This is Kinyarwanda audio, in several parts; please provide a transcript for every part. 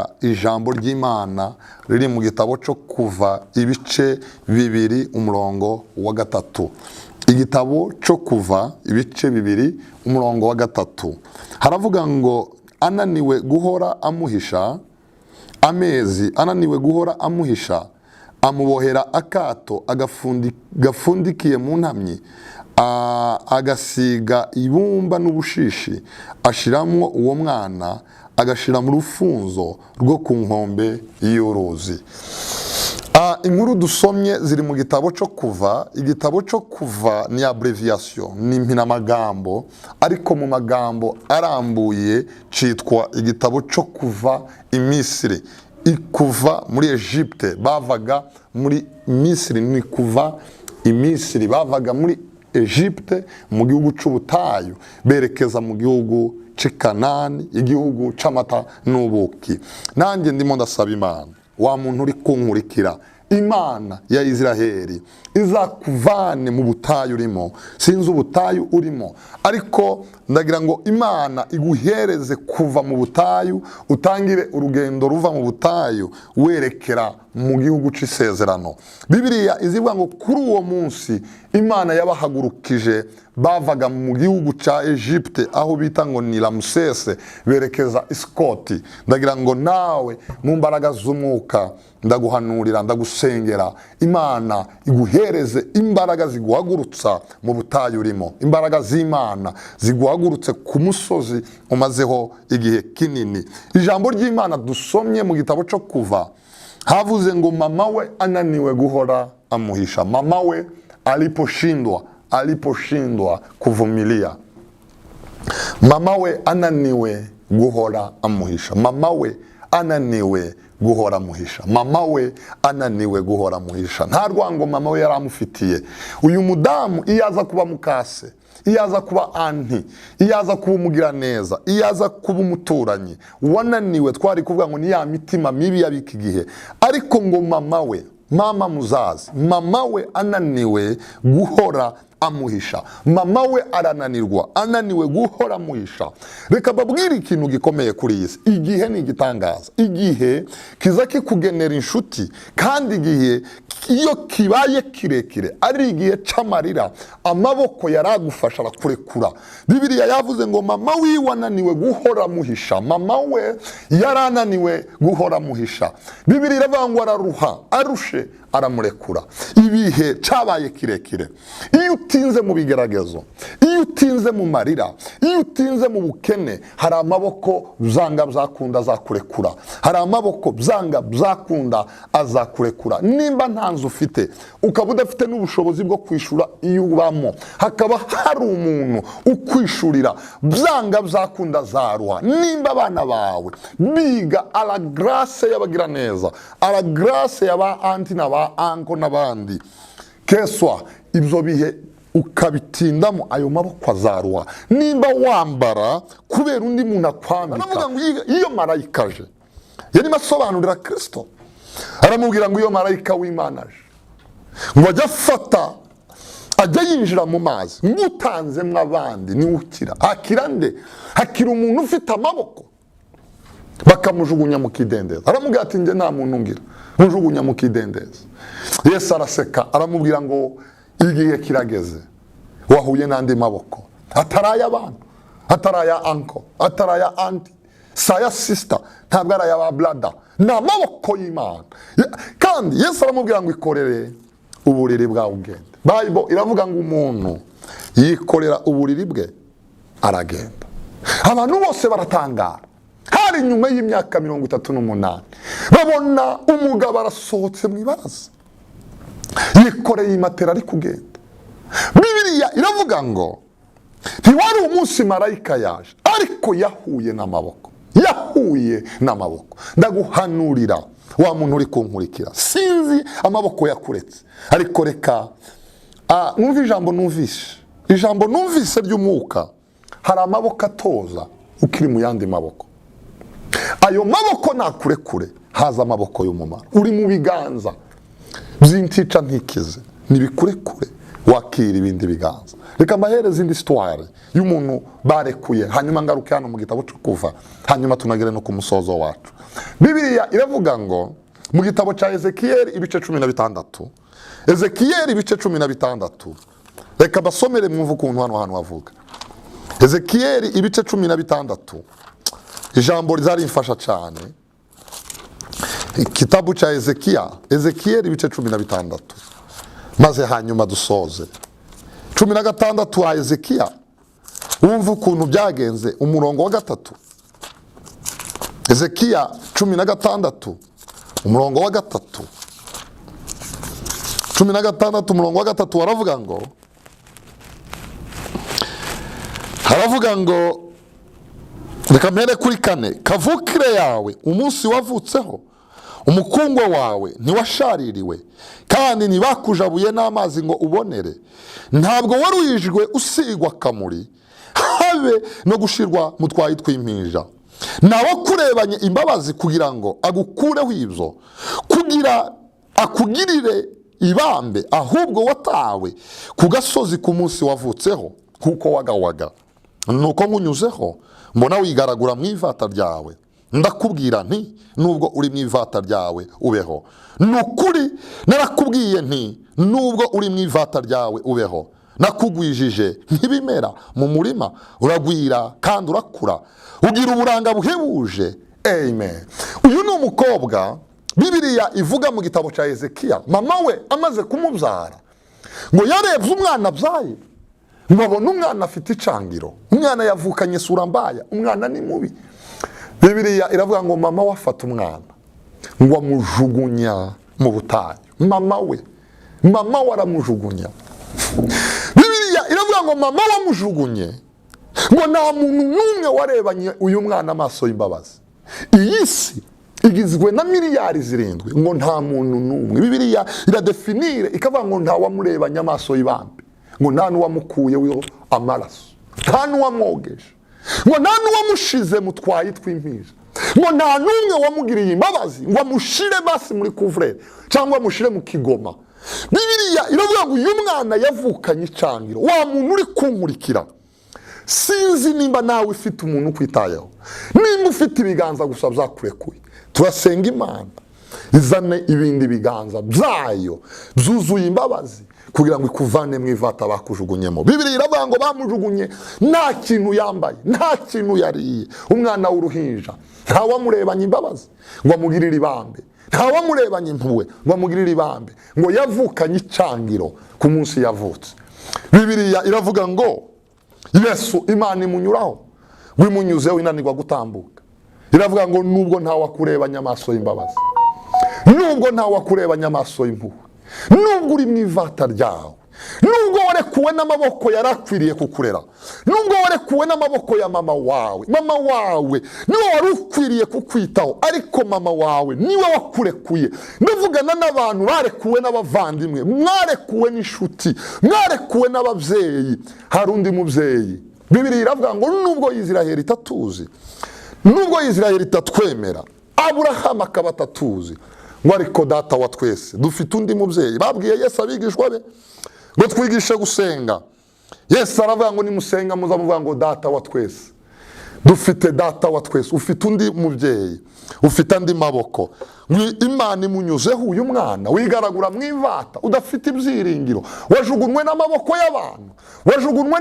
gusanga ijambo ry'Imana riri mu gitabo cyo Kuva ibice 2 umurongo wa 3. Igitabo cyo Kuva ibice 2 umurongo wa 3 haravuga ngo ananiwe guhora amuhisha amezi, ananiwe guhora amuhisha, amubohera akato gafundikiye mu ntamyi, agasiga ibumba n'ubushishi, ashiramwo uwo mwana, agashira mu rufunzo rwo ku nkombe y'uruzi. Inkuru dusomye ziri mu gitabo cyo Kuva. Igitabo cyo Kuva ni abbreviation, ni impinamagambo, ariko mu magambo arambuye citwa igitabo cyo Kuva imisiri. Ikuva muri Egypte, bavaga muri Misiri, ni kuva imisiri, bavaga muri Egypte mu gihugu c'ubutayu berekeza mu gihugu c'Kanani, igihugu c'amata n'ubuki. Nanjye ndimo ndasaba Imana, wa muntu uri kunkurikira, Imana ya Israheli izakuvane mu butayu urimo. Sinzi ubutayu urimo, ariko ndagira ngo Imana iguhereze kuva mu butayu, utangire urugendo ruva mu butayu werekera mu gihugu c'isezerano. Bibiliya izivuga ngo kuri uwo munsi Imana yabahagurukije bavaga mu gihugu ca Egypte, aho bita ngo ni Ramsese, berekeza Iskoti. Ndagira ngo nawe mu mbaraga z'umwuka ndaguhanurira, ndagusengera, Imana iguhereze imbaraga ziguhagurutsa mu butayu urimo, imbaraga z'Imana ziguhagurutse ku musozi umazeho igihe kinini. Ijambo ry'Imana dusomye mu gitabo cyo Kuva havuze ngo mama we ananiwe guhora amuhisha. Mama we aliposhindwa kuvumilia, mama we ananiwe guhora amuhisha. Mama we ananiwe guhora amuhisha. Mama we ananiwe guhora amuhisha. Nta rwango mama we yaramufitiye. Uyu mudamu iyaza kuba mukase, iyaza kuba anti, iyaza kuba umugira neza, iyaza kuba umuturanyi, wananiwe twari kuvuga ngo ni ya mitima mibi yabiki gihe. Ariko ngo mama muzazi, mama we ananiwe guhora amuhisha. Mama we arananirwa, ananiwe guhora amuhisha. Reka babwire ikintu gikomeye kuri iyi si. Igihe ni igitangaza. Igihe kiza kikugenera inshuti, kandi igihe iyo kibaye kirekire ari igihe c'amarira, amaboko yaragufasha arakurekura. Bibiliya yavuze ngo mama wiwe ananiwe guhora amuhisha. Mama we yarananiwe guhora amuhisha. Bibiliya iravuga ngo araruha, arushe aramurekura. Ibihe cabaye kirekire. Iyo utinze mu bigeragezo, iyo utinze mu marira, iyo utinze mu bukene, hari amaboko byanga byakunda azakurekura. Hari amaboko byanga byakunda azakurekura. Nimba ntanzu ufite, ukaba udafite n'ubushobozi bwo kwishura iyo ubamo, hakaba hari umuntu ukwishurira, byanga byakunda azaruha. Nimba abana bawe biga ala grâce y'abagira neza, ala grâce y'aba anti n'aba anko n'abandi, keswa ibyo bihe ukabitindamo, ayo maboko azaruha. Nimba wambara kubera undi muntu akwambika, iyo marayika aje yarimo asobanurira Kristo, aramubwira ngo iyo marayika w'Imana aje ngo ajya afata, ajya yinjira mu mazi, ngutanzemwo abandi niwe ukira. Hakira nde? Hakira umuntu ufite amaboko. Bakamujugunya mu kidendezi. Aramubwira ati nje nta muntu ngira, mujugunya mu kidendezi. Yesu araseka, aramubwira ngo igihe kirageze, wahuye n'andi maboko ataraya abantu, ataraya anko, ataraya anti, saya sister, ntabwo araya ba brother, ni amaboko y'Imana. Kandi Yesu aramubwira ngo ikorere uburiri bwawe ugende. Bible iravuga ngo umuntu yikorera uburiri bwe aragenda. Abantu bose baratangara. Hari nyuma y'imyaka 38 babona umugabo arasohotse mu ibaraza, yikoreye imatera ari kugenda. Bibiliya iravuga ngo ntiwari umunsi marayika yaje, ariko yahuye n'amaboko, yahuye n'amaboko. Ndaguhanurira wa muntu uri kunkurikira, sinzi amaboko yakuretse, ariko reka numva ijambo numvise ry'umwuka. Hari amaboko atoza ukiri mu yandi maboko. Ayo maboko nakurekure, haza amaboko y'umumaro. Uri mu biganza by'intica ntikize, nibikurekure wakira ibindi biganza. Reka mbahereze indi histoire y'umuntu barekuye, hanyuma ngaruke hano mu gitabo cyo Kuva, hanyuma tunagere no ku musozo wacu. Bibiliya iravuga ngo mu gitabo cya Ezekiyeli ibice 16, Ezekiyeli ibice 16, reka basomere mwumve ukuntu hano havuga. Ezekiyeli ibice 16, ijambo rizarimfasha cyane. Kitabu cha Ezekiyeli ibice 16, maze hanyuma dusoze. 16 wa Ezekiya, wumva ukuntu byagenze, umurongo wa 3. Ezekiya 16 umurongo wa 3. 16 umurongo wa 3 haravuga ngo reka mpere kuri 4. Kavukire yawe umunsi wavutseho, umukungwa wawe ntiwashaririwe, kandi ntibakujabuye n'amazi ngo ubonere. Ntabwo waruhijwe usigwa kamuri, habe no gushirwa mu twayi tw'impinja. Nawakurebanye imbabazi kugira ngo agukureho ibyo, kugira akugirire ibambe, ahubwo watawe ku gasozi ku munsi wavutseho, kuko wagawaga. Nuko nkunyuzeho mbona wigaragura mu ivata ryawe, ndakubwira nti nubwo uri mu ivata ryawe ubeho. Nukuri narakubwiye nti nubwo uri mu ivata ryawe ubeho. Nakugwijije nk'ibimera mu murima, uragwira kandi urakura, ugira uburanga buhebuje. Amen. Uyu ni umukobwa Bibiliya ivuga mu gitabo cya Ezekiya, mama we amaze kumubyara, ngo yarebye umwana abyaye, ngo abone umwana afite icangiro, umwana yavukanye sura mbaya, umwana ni mubi. Bibiliya iravuga ngo mama wafata umwana ngo amujugunya mu butayu. Mama waramujugunya. Bibiliya iravuga ngo mama wamujugunye, ngo nta muntu n'umwe warebanye uyu mwana amaso y'imbabazi. Iyi si igizwe na miliyari 7, ngo nta muntu n'umwe. Bibiliya iradefinire ikavuga ngo nta wamurebanye amaso y'ibambe, ngo nta n'uwamukuyeho amaraso, nta n'uwamwogeje, ngo nta n'uwamushize mu twayi tw'impinja, ngo nta n'umwe wamugiriye imbabazi ngo amushire basi muri kuvurere cyangwa amushire mu kigoma. Bibiliya iravuga ngo uyu mwana yavukanye icangiro. Wa muntu uri kunkurikira, sinzi nimba nawe ufite umuntu ukwitayeho, nimba ufite ibiganza gusa byakurekuye, turasenga Imana izane ibindi biganza byayo byuzuye imbabazi kugira ngo ikuvane mu ivata bakujugunyemo. Bibiliya iravuga ngo bamujugunye nta kintu yambaye, nta kintu yariye, umwana w'uruhinja. Nta wamurebanye imbabazi ngo amugirire ibambe, nta wamurebanye impuhwe ngo amugirire ibambe, ngo yavukanye icangiro ku munsi yavutse. Bibiliya iravuga ngo Yesu Imana imunyuraho, ngo imunyuzeho inanirwa gutambuka. Iravuga ngo nubwo nta wakurebanye amaso y'imbabazi, nubwo nta wakurebanye amaso y'impuhwe, nubwo uri mu ivata ryawe, nubwo warekuwe n'amaboko yarakwiriye kukurera, nubwo warekuwe n'amaboko ya mama wawe niwe wari ukwiriye kukwitaho, ariko mama wawe niwe wakurekuye. Ndavugana n'abantu barekuwe n'abavandimwe, mwarekuwe n'inshuti, mwarekuwe n'ababyeyi. Hari undi mubyeyi Bibiliya iravuga ngo nubwo Isiraheli itatuzi, nubwo Isiraheli itatwemera, Aburahamu akaba atatuzi, ngo ariko data wa twese dufite undi mubyeyi. Babwiye Yesu abigishwa be ngo twigishe gusenga. Yesu aravuga ngo nimusenga muzamuvuga ngo data wa twese. Dufite data wa twese, ufite undi mubyeyi, ufite andi maboko. Imana imunyuzeho uyu mwana wigaragura mu ivata, udafite ibyiringiro, wajugunywe n'amaboko y'abantu, wajugunywe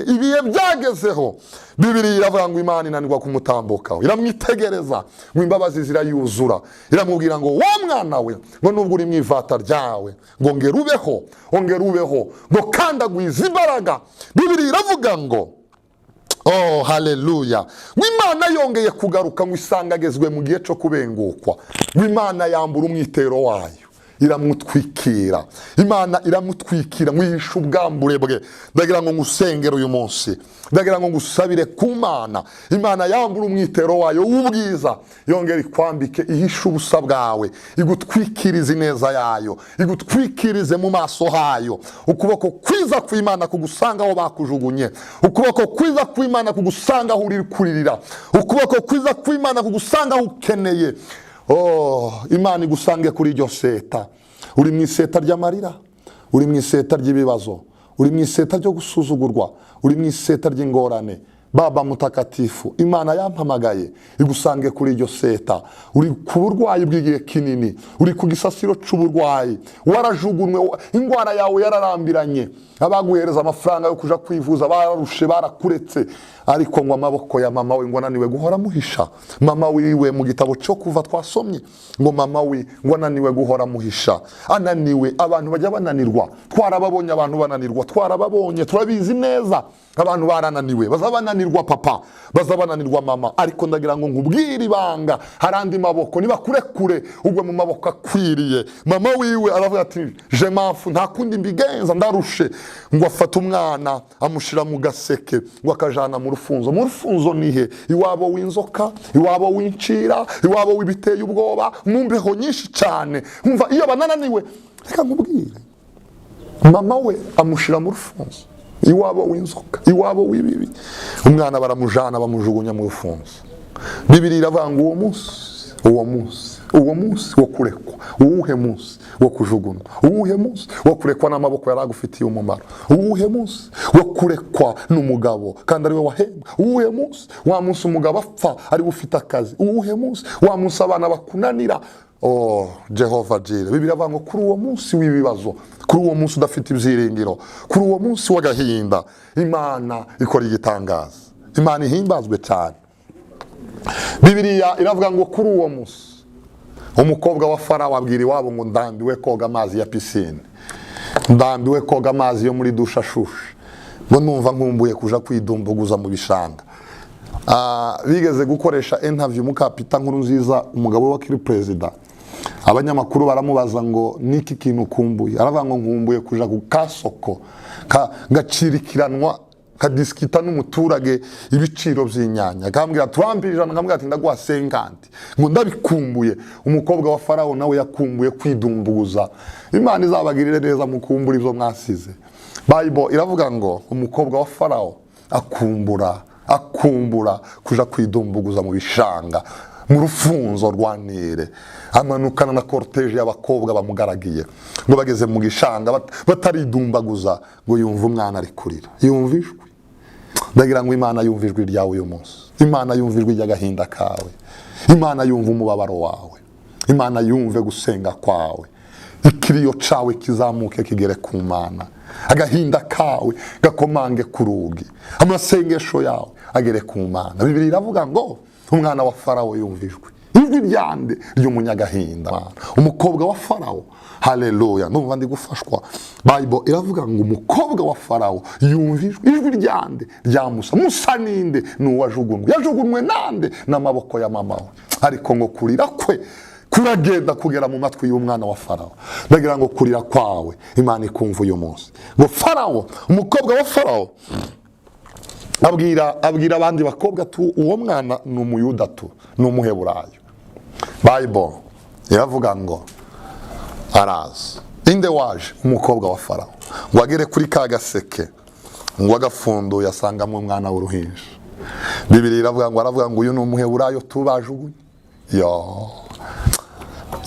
ibihe byagezeho. Bibiliya iravuga ngo Imana inanirwa kumutambukaho, iramwitegereza, ngo imbabazi zirayuzura, iramubwira ngo wa mwana we, ngo nubwo uri mu ivata ryawe, ngo ongera ubeho, ngo kandi agwize imbaraga. Bibiliya iravuga ngo oh haleluya, ngo Imana yongeye kugaruka, ngo isanga agezwe mu gihe cyo kubengukwa, ngo Imana yambura umwitero wayo, iramutwikira. Imana iramutwikira, mwihisha ubwambure bwe. Ndagira ngo ngusengere uyu munsi, ndagira ngo ngusabire ku Mana. Imana yambura umwitero wayo w'ubwiza, yongera ikwambike, ihisha ubusa bwawe, igutwikirize ineza yayo, igutwikirize mu maso hayo. Ukuboko kwiza kw'Imana kugusanga aho bakujugunye, ukuboko kwiza kw'Imana kugusanga aho uri kuririra, ukuboko kwiza kw'Imana kugusanga aho ukeneye. Oh, Imana igusange kuri iryo seta. Uri mu iseta ry'amarira, uri mu iseta ry'ibibazo, uri mu iseta ryo gusuzugurwa, uri mu iseta ry'ingorane. Baba mutakatifu, Imana yampamagaye igusange kuri iryo seta. Uri ku burwayi bw'igihe kinini, uri ku gisasiro c'uburwayi, warajugunwe, ingwara yawe yararambiranye, abaguhereza amafaranga yo kuja kwivuza bararushe, barakuretse, ariko ngo amaboko ya mama we ngo ananiwe guhora muhisha. Mama wiwe mu gitabo cyo kuva twasomye ngo mama we ngo ananiwe guhora muhisha. Ananiwe, abantu bajya bananirwa, twarababonye abantu bananirwa, twarababonye, turabizi neza abantu barananiwe, bazabananirwa papa, bazabananirwa mama, ariko ndagira ngo nkubwire ibanga, harandi maboko niba kure ugwe mu maboko akwiriye. Mama wiwe aravuga ati je mafu nta kundi mbigenza, ndarushe, ngo afata umwana amushira mu gaseke ngo akajana mu rufunzo. Mu rufunzo nihe? Iwabo w'inzoka, iwabo w'incira, iwabo w'ibiteye ubwoba, mu mbeho nyinshi cyane. Umva iyo banananiwe, reka nkubwire, mama we amushira mu rufunzo, iwabo w'inzoka, iwabo w'ibibi, umwana baramujana bamujugunya mu rufunzo. Bibiri iravuga ngo uwo munsi wo kurekwa, uwuhe munsi wo kujugunwa, uwuhe munsi wo kurekwa n'amaboko yaragufitiye umumaro, uwuhe munsi wo kurekwa n'umugabo kandi ari we wahembwa, uwuhe munsi wa munsi umugabo apfa ari ufite akazi, uwuhe munsi wa munsi abana bakunanira. Oh Jehova Jire, Bibiri iravuga ngo kuri uwo munsi w'ibibazo, kuri uwo munsi udafite ibyiringiro, kuri uwo munsi w'agahinda, Imana ikora igitangaza. Imana ihimbazwe cyane. Bibiliya iravuga ngo kuri uwo munsi umukobwa wa Farawo abwira iwabo ngo ndambiwe koga amazi ya pisine, ndambiwe koga amazi yo muri dusha shushe, ngo numva nkumbuye kuja kwidumbuguza mu bishanga. Bigeze gukoresha interview mu kapita Nkurunziza, umugabo wa kiri president. Abanyamakuru baramubaza ngo niki kintu kumbuye, aravuga ngo nkumbuye kuja ku kasoko gacirikiranwa kadiskita n'umuturage ibiciro by'inyanya. Akambwira turambirije, akambwira ati ndaguha 50, ngo ndabikumbuye. Umukobwa wa Farawo nawe yakumbuye kwidumbuguza. Imana izabagirire neza mukumbura ibyo mwasize. Bible iravuga ngo umukobwa wa Farawo akumbura kuja kwidumbuguza mu bishanga, mu rufunzo rwa Nile, amanukana na cortege y'abakobwa bamugaragiye. Ngo bageze mu gishanga bataridumbaguza, ngo yumva umwana ari kurira, yumva ijwi. Ndagira ngo Imana yumva ijwi ryawe uyu munsi, Imana yumva ijwi ry'agahinda kawe, Imana yumva umubabaro wawe, Imana yumve gusenga kwawe, ikiriyo cawe kizamuke kigere ku Mana, agahinda kawe gakomange ku rugi, amasengesho yawe agere ku Mana. Bibiri iravuga ngo umwana wa Farawo yumva ijwi ryande ry'umunyagahinda. Umukobwa wa Farawo, haleluya, numva ndi gufashwa. Bible iravuga ngo umukobwa wa Farawo yumva ijwi ryande rya Musa ninde? N'uwajugunwe, yajugunwe nande? N'amaboko ya mama we. Ariko ngo kurira kwe kuragenda kugera mu matwi y'umwana wa Farawo. Ndagira ngo kurira kwawe Imana ikumva uyu munsi. Ngo Farawo, umukobwa wa Farawo abwira abandi bakobwa tu uwo mwana ni umuyuda tu, ni umuheburayo. Bible iravuga ngo araza. Inde waje? Umukobwa wa Farawo. Ngo agere kuri ka gaseke, ngo agafunduye asangamo umwana w'uruhinja. Bibiri iravuga ngo aravuga ngo uyu ni umuheburayo tubajugunye.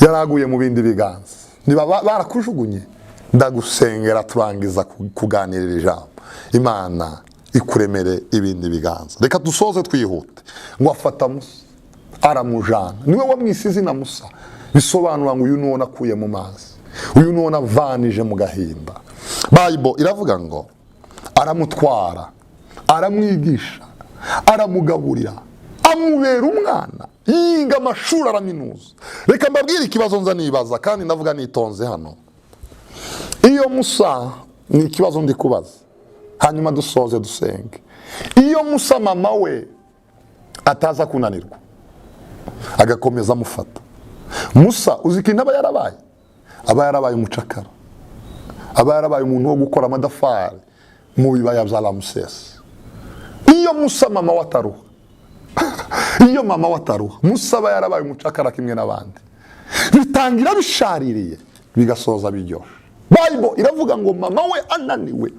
Yaraguye mu bindi biganza. Niba barakujugunye, ndagusengera turangiza kuganirira ijambo. Imana ikuremere ibindi biganza. Reka dusoze twihute. Ngo afata Musa aramujana, niwe wamwise izina Musa, bisobanura ngo uyu nuwo nakuye mu mazi, uyu nuwo navanije mu gahinda. Bible iravuga ngo aramutwara, aramwigisha, aramugaburira, amubera umwana, yiga amashuri araminuza. Reka mbabwire ikibazo nza nibaza kandi ndavuga nitonze hano. Iyo Musa, ni ikibazo ndi kubaza, hanyuma dusoze dusenge. Iyo Musa mama we ataza kunanirwa, agakomeza amufata, Musa uzi ikintu aba yarabaye? Aba yarabaye umucakara, aba yarabaye umuntu wo gukora amadafari mu bibaya bya Ramsesi. Iyo Musa mama wataruha iyo mama wataruha, Musa aba yarabaye umucakara kimwe n'abandi. Bitangira bishaririye bigasoza biryoshye. Bible iravuga ngo mama we ananiwe,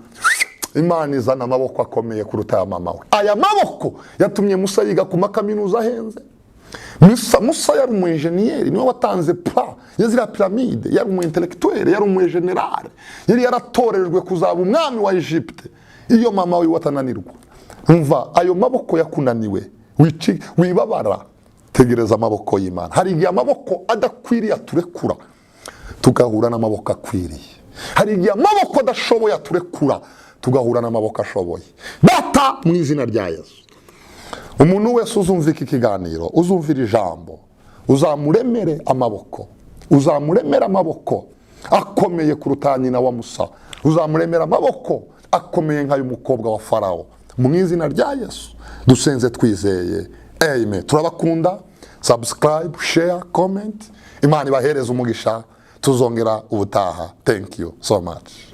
Imana izana amaboko akomeye kuruta ya mama we. Aya maboko yatumye Musa yiga ku makaminuza ahenze, Musa yari umu enjeniyeri, niwe watanze pa ya ziriya piramide, yari umu intellectuel, yari umu general, yari yaratorejwe kuzaba umwami wa Egypte. Iyo mama we watananirwa, umva ayo maboko yakunaniwe, wibabara, tegereza amaboko y'Imana. Hari igihe amaboko adakwiriye aturekura, tugahura n'amaboko akwiriye. Hari igihe amaboko adashoboye aturekura, tugahura n'amaboko ashoboye. Data mu izina rya Yesu, umuntu wese uzumva iki kiganiro, uzumvira ijambo, uzamuremere amaboko, uzamuremera amaboko akomeye kuruta nyina wa Musa, uzamuremera amaboko akomeye nk'ay'umukobwa wa Farawo. Mu izina rya Yesu dusenze twizeye, amen. Turabakunda. Subscribe, share, comment. Imana ibahereze umugisha, tuzongera ubutaha. Thank you so much.